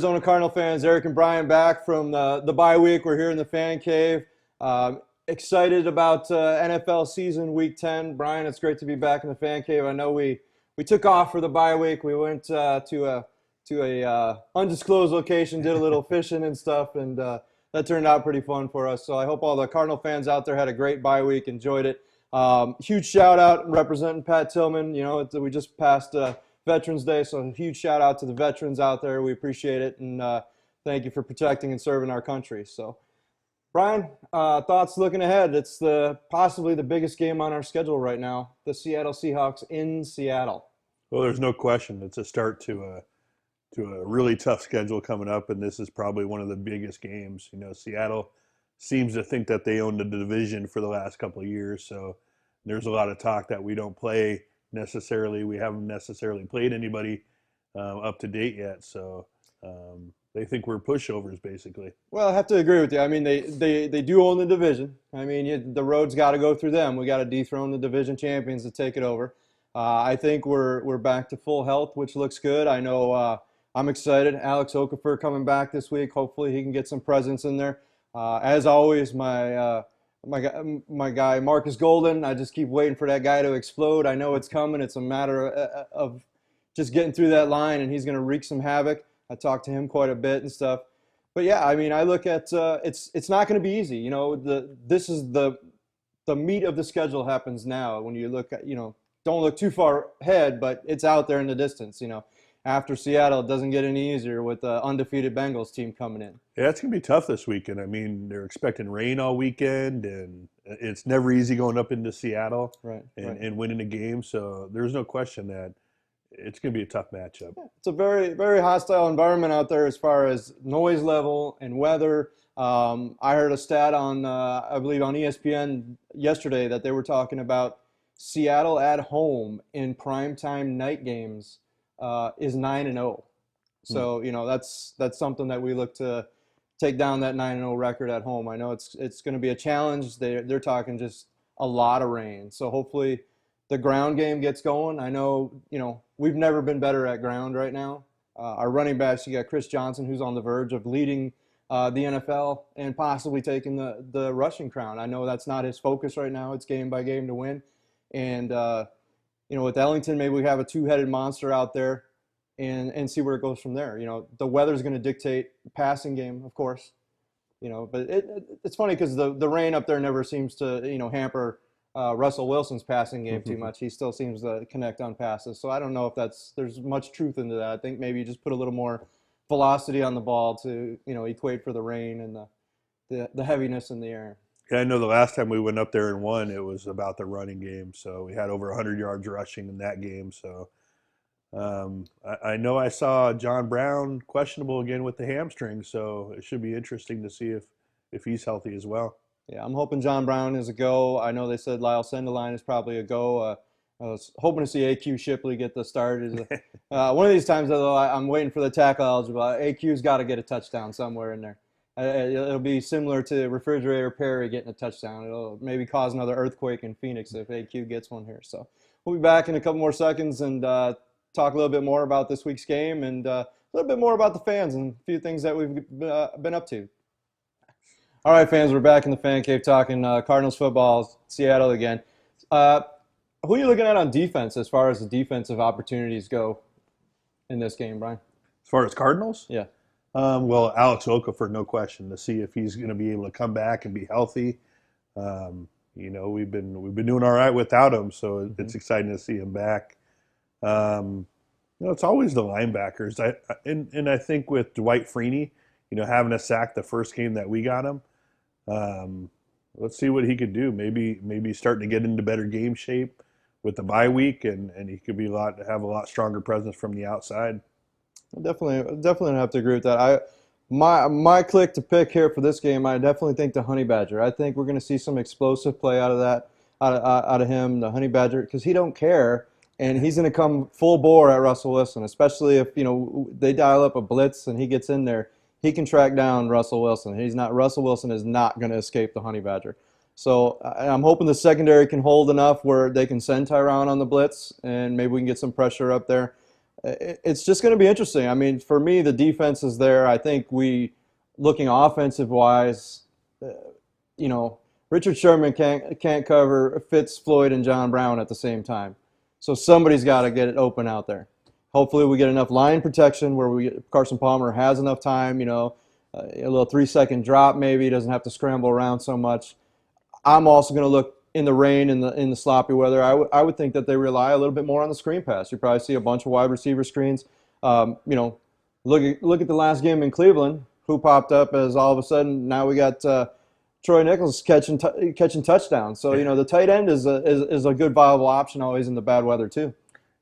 Arizona Cardinal fans, Eric and Brian back from the bye week. We're here in the fan cave. Excited about NFL season week 10. Brian, it's great to be back in the fan cave. I know we took off for the bye week. We went to a undisclosed location, did a little fishing and stuff, and that turned out pretty fun for us. So I hope all the Cardinal fans out there had a great bye week, enjoyed it. Huge shout out representing Pat Tillman. You know, we just passed Veterans Day, so a huge shout out to the veterans out there. We appreciate it, and thank you for protecting and serving our country. So, Brian, thoughts looking ahead? It's possibly the biggest game on our schedule right now. The Seattle Seahawks in Seattle. Well, there's no question. It's a start to a really tough schedule coming up, and this is probably one of the biggest games. You know, Seattle seems to think that they own the division for the last couple of years, so there's a lot of talk that we don't play necessarily. We haven't necessarily played anybody up to date yet, so they think we're pushovers, basically. Well, I have to agree with you. I mean, they do own the division. I mean, the road's got to go through them. We got to dethrone the division champions to take it over. I think we're back to full health, which looks good. I know I'm excited. Alex Okafor coming back this week. Hopefully, he can get some presence in there. As always, my guy Marcus Golden. I just keep waiting for that guy to explode. I know it's coming. It's a matter of just getting through that line, and he's going to wreak some havoc. I talked to him quite a bit and stuff. But yeah, I mean, I look at it's not going to be easy. You know, this is the meat of the schedule happens now. When you look at, don't look too far ahead, but it's out there in the distance. You know, after Seattle, it doesn't get any easier with the undefeated Bengals team coming in. Yeah, it's going to be tough this weekend. I mean, they're expecting rain all weekend, and it's never easy going up into Seattle and winning a game. So there's no question that it's going to be a tough matchup. Yeah, it's a very, very hostile environment out there as far as noise level and weather. I heard a stat on, I believe, on ESPN yesterday that they were talking about Seattle at home in primetime night games is 9-0. So, that's something that we look to take down, that 9-0 record at home. I know it's going to be a challenge. They're talking just a lot of rain. So hopefully the ground game gets going. I know, we've never been better at ground right now. Our running backs, you got Chris Johnson, who's on the verge of leading the NFL and possibly taking the rushing crown. I know that's not his focus right now. It's game by game to win. And, with Ellington, maybe we have a two-headed monster out there and see where it goes from there. The weather's going to dictate the passing game, of course. But it's funny because the rain up there never seems to, hamper Russell Wilson's passing game too much. He still seems to connect on passes. So I don't know if there's much truth into that. I think maybe you just put a little more velocity on the ball to, equate for the rain and the heaviness in the air. Yeah, I know the last time we went up there and won, it was about the running game. So we had over 100 yards rushing in that game. So I know I saw John Brown questionable again with the hamstring. So it should be interesting to see if he's healthy as well. Yeah, I'm hoping John Brown is a go. I know they said Lyle Sendeline is probably a go. I was hoping to see A.Q. Shipley get the start. One of these times, though, I'm waiting for the tackle eligible. A.Q.'s got to get a touchdown somewhere in there. It'll be similar to Refrigerator Perry getting a touchdown. It'll maybe cause another earthquake in Phoenix if A.Q. gets one here. So we'll be back in a couple more seconds and talk a little bit more about this week's game and a little bit more about the fans and a few things that we've been up to. All right, fans, we're back in the fan cave talking Cardinals football, Seattle again. Who are you looking at on defense as far as the defensive opportunities go in this game, Brian? As far as Cardinals? Yeah. Well, Alex Okafor, no question, to see if he's going to be able to come back and be healthy. We've been doing all right without him, so it's exciting to see him back. It's always the linebackers. I think with Dwight Freeney, having a sack the first game that we got him. Let's see what he could do. Maybe starting to get into better game shape with the bye week, and he could have a lot stronger presence from the outside. Definitely have to agree with that. My click to pick here for this game, I definitely think the Honey Badger. I think we're going to see some explosive play out of that, out of him, the Honey Badger, because he don't care, and he's going to come full bore at Russell Wilson, especially if they dial up a blitz and he gets in there. He can track down Russell Wilson. Russell Wilson is not going to escape the Honey Badger. So I'm hoping the secondary can hold enough where they can send Tyron on the blitz, and maybe we can get some pressure up there. It's just going to be interesting. I mean, for me, the defense is there. I think looking offensive wise, uh, you know, Richard Sherman can't cover Fitz, Floyd, and John Brown at the same time. So somebody's got to get it open out there. Hopefully, we get enough line protection where Carson Palmer has enough time. A little 3 second drop maybe. He doesn't have to scramble around so much. I'm also going to look in the rain in the sloppy weather. I would think that they rely a little bit more on the screen pass. You probably see a bunch of wide receiver screens. Look at the last game in Cleveland. Who popped up as all of a sudden now we got Troy Nichols catching touchdowns. So the tight end is a good viable option always in the bad weather too.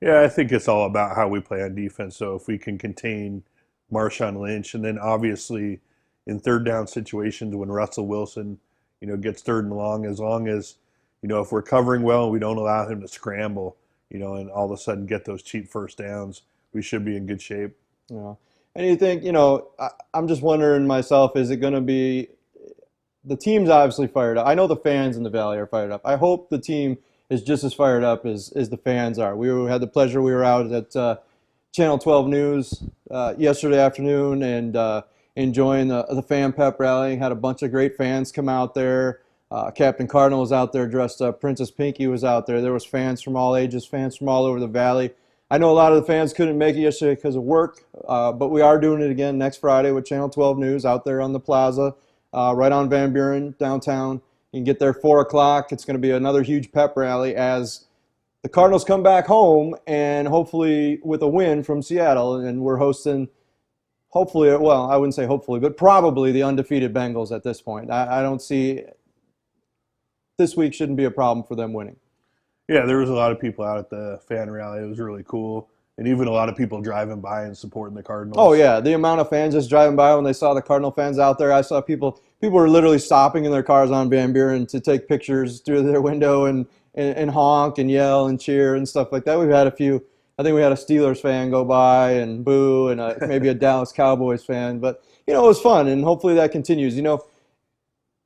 Yeah, I think it's all about how we play on defense. So if we can contain Marshawn Lynch, and then obviously in third down situations when Russell Wilson, gets third and long as if we're covering well and we don't allow him to scramble, and all of a sudden get those cheap first downs, we should be in good shape. Yeah. And you think, I'm just wondering myself, is it going to be the team's obviously fired up. I know the fans in the Valley are fired up. I hope the team is just as fired up as the fans are. Had the pleasure. We were out at Channel 12 News yesterday afternoon and enjoying the fan pep rally. Had a bunch of great fans come out there. Captain Cardinal was out there dressed up. Princess Pinky was out there. There was fans from all ages, fans from all over the Valley. I know a lot of the fans couldn't make it yesterday because of work, but we are doing it again next Friday with Channel 12 News out there on the plaza, right on Van Buren, downtown. You can get there 4 o'clock. It's going to be another huge pep rally as the Cardinals come back home and hopefully with a win from Seattle. And we're hosting, hopefully, well, I wouldn't say hopefully, but probably the undefeated Bengals at this point. I don't see this week shouldn't be a problem for them winning. Yeah, there was a lot of people out at the fan rally. It was really cool. And even a lot of people driving by and supporting the Cardinals. Oh, yeah. The amount of fans just driving by when they saw the Cardinal fans out there. I saw people were literally stopping in their cars on Van Buren to take pictures through their window and honk and yell and cheer and stuff like that. We've had a few. I think we had a Steelers fan go by and boo and maybe a Dallas Cowboys fan. But, it was fun, and hopefully that continues.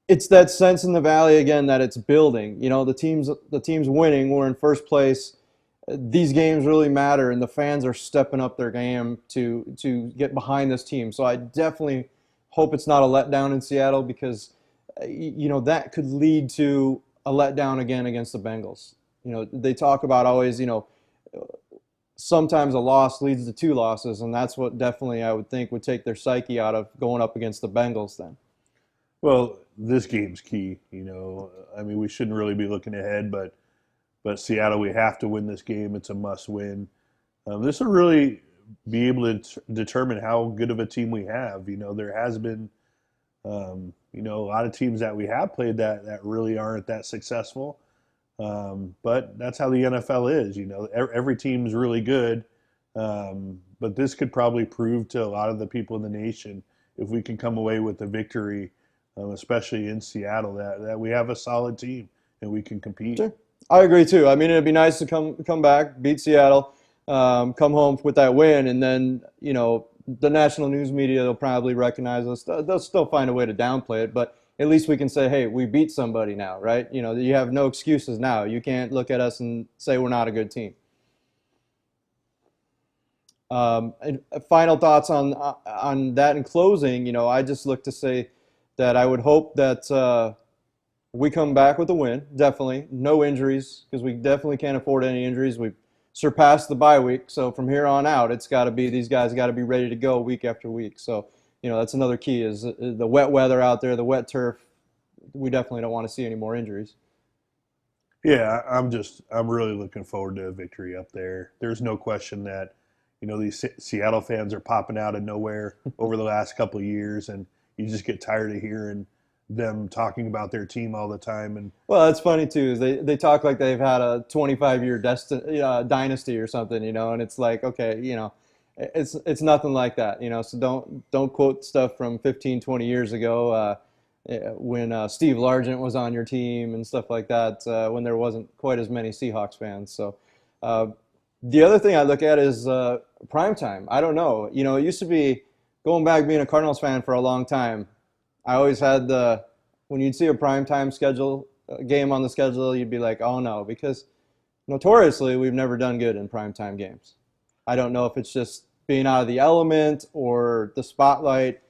It's that sense in the Valley again that it's building. The team's winning. We're in first place. These games really matter, and the fans are stepping up their game to get behind this team. So I definitely hope it's not a letdown in Seattle because that could lead to a letdown again against the Bengals. They talk about always sometimes a loss leads to 2 losses, and that's what definitely I would think would take their psyche out of going up against the Bengals then. Well, this game's key. I mean, we shouldn't really be looking ahead, but Seattle, we have to win this game. It's a must-win. This will really be able to determine how good of a team we have. There has been, a lot of teams that we have played that really aren't that successful. But that's how the NFL is. Every team's really good. But this could probably prove to a lot of the people in the nation, if we can come away with a victory, especially in Seattle, that we have a solid team and we can compete. Sure. I agree too. I mean, it'd be nice to come back, beat Seattle, come home with that win, and then the national news media will probably recognize us. They'll still find a way to downplay it, but at least we can say, hey, we beat somebody now, right? You have no excuses now. You can't look at us and say we're not a good team. And final thoughts on that in closing. I just look to say that I would hope that we come back with a win, definitely. No injuries, because we definitely can't afford any injuries. We've surpassed the bye week, so from here on out, these guys got to be ready to go week after week. So, that's another key is the wet weather out there, the wet turf. We definitely don't want to see any more injuries. Yeah, I'm really looking forward to a victory up there. There's no question that, these Seattle fans are popping out of nowhere over the last couple of years, and you just get tired of hearing them talking about their team all the time. And well, that's funny too. Is they talk like they've had a 25-year dynasty or something, and it's like, okay, it's nothing like that, So don't quote stuff from 15, 20 years ago when Steve Largent was on your team and stuff like that. When there wasn't quite as many Seahawks fans. So the other thing I look at is primetime. I don't know. It used to be going back being a Cardinals fan for a long time. I always had when you'd see a primetime game on the schedule, you'd be like, oh no, because notoriously we've never done good in primetime games. I don't know if it's just being out of the element or the spotlight,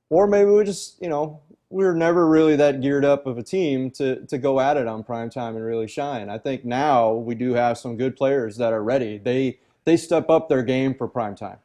or maybe we just, we were never really that geared up of a team to go at it on prime time and really shine. I think now we do have some good players that are ready. They step up their game for prime time.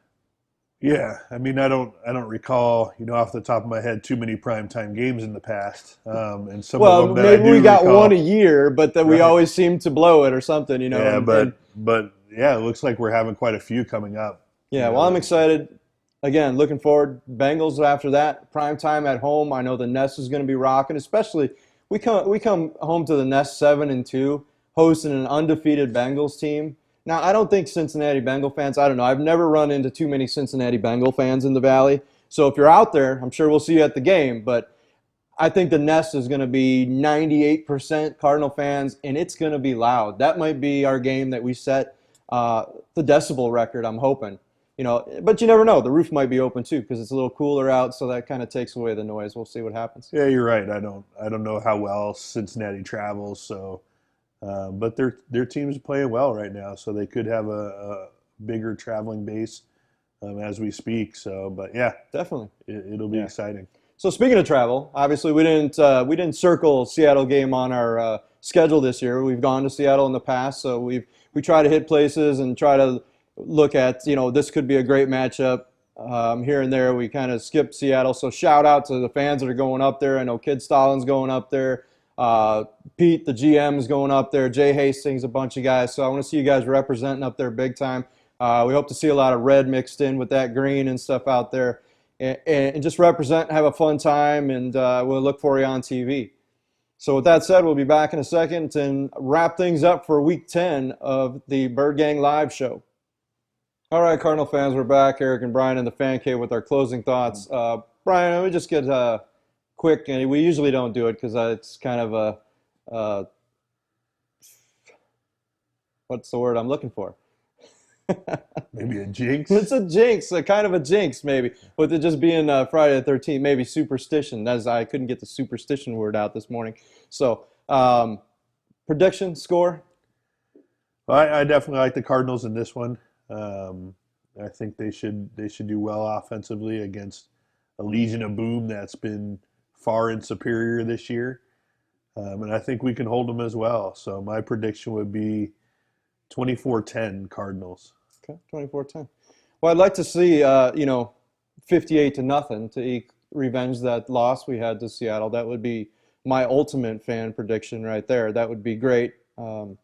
Yeah, I mean, I don't recall, off the top of my head, too many primetime games in the past, and some of Well, them that I maybe we do got one a recall, year, but that we right? always seem to blow it or something, Yeah, and but yeah, it looks like we're having quite a few coming up. You yeah, well, I'm know, excited. Again, looking forward. Bengals after that. Prime time at home. I know the Nest is going to be rocking, especially we come home to the Nest 7-2, hosting an undefeated Bengals team. Now, I don't think Cincinnati Bengal fans, I don't know. I've never run into too many Cincinnati Bengal fans in the Valley. So if you're out there, I'm sure we'll see you at the game, but I think the Nest is going to be 98% Cardinal fans, and it's going to be loud. That might be our game that we set the decibel record, I'm hoping. But you never know. The roof might be open too because it's a little cooler out, so that kind of takes away the noise. We'll see what happens. yeah, you're right. I don't know how well Cincinnati travels, so but their team's playing well right now, so they could have a bigger traveling base as we speak. So, but yeah, Definitely. it'll be Yeah. exciting. So speaking of travel, obviously we didn't circle Seattle game on our schedule this year. We've gone to Seattle in the past, so we try to hit places and try to look at this could be a great matchup. Here and there, we kind of skip Seattle. So shout out to the fans that are going up there. I know Kid Stalin's going up there. Pete, the GM, is going up there. Jay Hastings, a bunch of guys. So I want to see you guys representing up there big time. We hope to see a lot of red mixed in with that green and stuff out there. And just represent, have a fun time, and we'll look for you on TV. So with that said, we'll be back in a second and wrap things up for Week 10 of the Birdgang Live Show. All right, Cardinal fans, we're back. Eric and Brian in the fan cave with our closing thoughts. Brian, let me just get quick, and we usually don't do it because it's kind of what's the word I'm looking for? Maybe a jinx. It's a jinx, a kind of a jinx, maybe, with it just being Friday the 13th, maybe superstition. As I couldn't get the superstition word out this morning. So, prediction, score? I definitely like the Cardinals in this one. I think they should do well offensively against a Legion of Boom that's been far and superior this year, and I think we can hold them as well. So my prediction would be 24-10 Cardinals. Okay, 24-10. Well, I'd like to see 58-0 to revenge that loss we had to Seattle. That would be my ultimate fan prediction right there. That would be great. I'd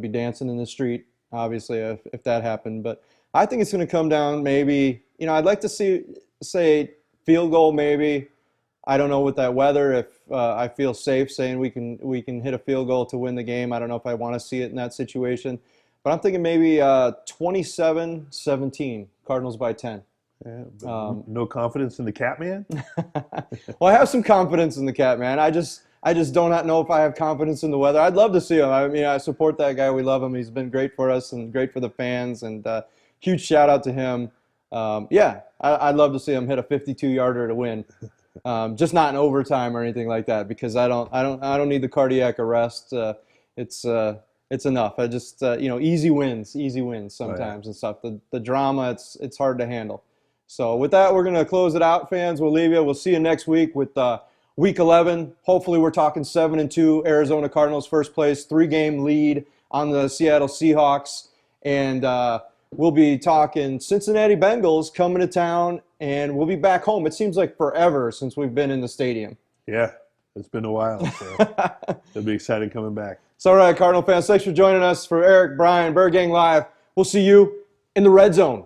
be dancing in the street, obviously, if that happened. But I think it's going to come down maybe, I'd like to say field goal maybe. I don't know with that weather if I feel safe saying we can hit a field goal to win the game. I don't know if I want to see it in that situation. But I'm thinking maybe 27-17, Cardinals by 10. Yeah, but no confidence in the Catman? Well, I have some confidence in the cat, man. I just do not know if I have confidence in the weather. I'd love to see him. I mean, I support that guy. We love him. He's been great for us and great for the fans. And huge shout out to him. I'd love to see him hit a 52-yarder to win. Just not in overtime or anything like that, because I don't need the cardiac arrest. It's enough. I just easy wins sometimes and stuff. The drama, it's hard to handle. So with that, we're gonna close it out, fans. We'll leave you. We'll see you next week with Week 11. Hopefully, we're talking 7-2 Arizona Cardinals, first place, 3-game lead on the Seattle Seahawks, and we'll be talking Cincinnati Bengals coming to town, and we'll be back home. It seems like forever since we've been in the stadium. Yeah, it's been a while, so it'll be exciting coming back. So, all right, Cardinal fans, thanks for joining us. For Eric, Brian, Birdgang Live, we'll see you in the red zone.